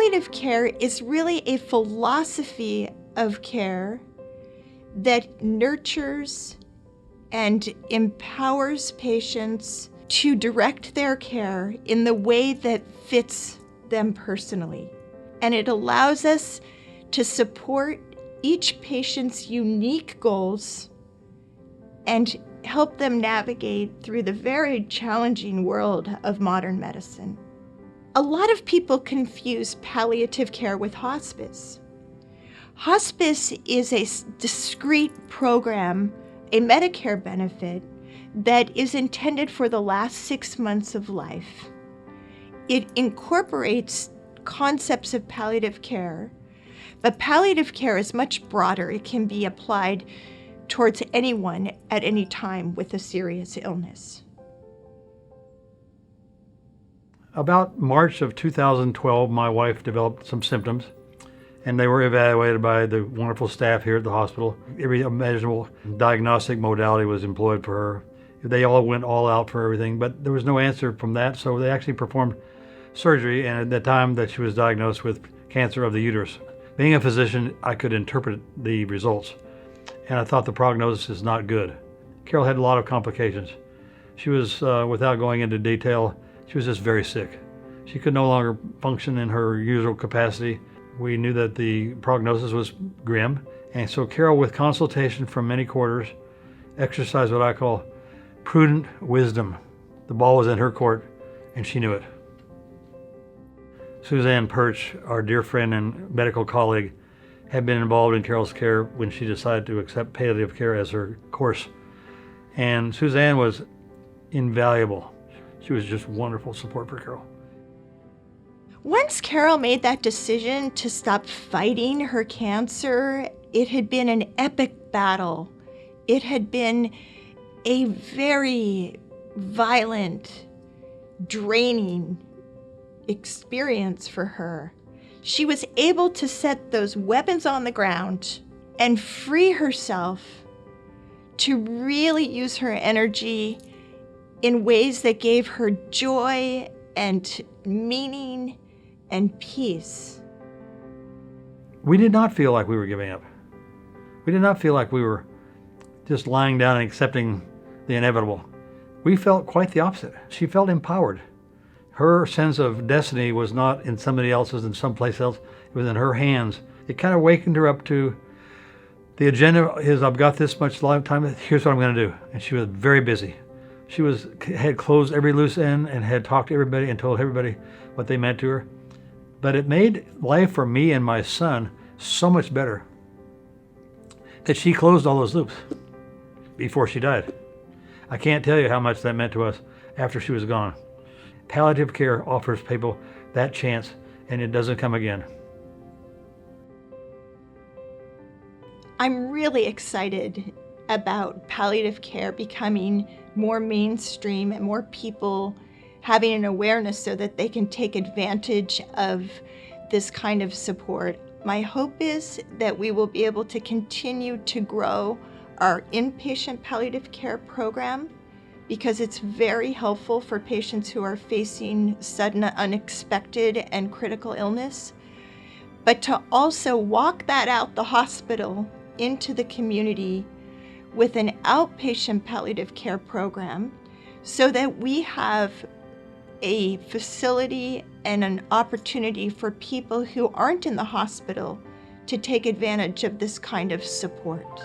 Palliative care is really a philosophy of care that nurtures and empowers patients to direct their care in the way that fits them personally. And it allows us to support each patient's unique goals and help them navigate through the very challenging world of modern medicine. A lot of people confuse palliative care with hospice. Hospice is a discrete program, a Medicare benefit, that is intended for the last 6 months of life. It incorporates concepts of palliative care, but palliative care is much broader. It can be applied towards anyone at any time with a serious illness. About March of 2012, my wife developed some symptoms, and they were evaluated by the wonderful staff here at the hospital. Every imaginable diagnostic modality was employed for her. They all went all out for everything, but there was no answer from that, so they actually performed surgery, and at the time that she was diagnosed with cancer of the uterus. Being a physician, I could interpret the results, and I thought the prognosis is not good. Carol had a lot of complications. She was, without going into detail, she was just very sick. She could no longer function in her usual capacity. We knew that the prognosis was grim, and so Carol, with consultation from many quarters, exercised what I call prudent wisdom. The ball was in her court, and she knew it. Suzanne Perch, our dear friend and medical colleague, had been involved in Carol's care when she decided to accept palliative care as her course. And Suzanne was invaluable. She was just wonderful support for Carol. Once Carol made that decision to stop fighting her cancer, it had been an epic battle. It had been a very violent, draining experience for her. She was able to set those weapons on the ground and free herself to really use her energy in ways that gave her joy and meaning and peace. We did not feel like we were giving up. We did not feel like we were just lying down and accepting the inevitable. We felt quite the opposite. She felt empowered. Her sense of destiny was not in somebody else's and someplace else. It was in her hands. It kind of wakened her up to the agenda is, I've got this much lifetime, here's what I'm going to do. And she was very busy. She had closed every loose end and had talked to everybody and told everybody what they meant to her. But it made life for me and my son so much better that she closed all those loops before she died. I can't tell you how much that meant to us after she was gone. Palliative care offers people that chance, and it doesn't come again. I'm really excited about palliative care becoming more mainstream and more people having an awareness so that they can take advantage of this kind of support. My hope is that we will be able to continue to grow our inpatient palliative care program, because it's very helpful for patients who are facing sudden, unexpected, and critical illness, but to also walk that out the hospital into the community with an outpatient palliative care program so that we have a facility and an opportunity for people who aren't in the hospital to take advantage of this kind of support.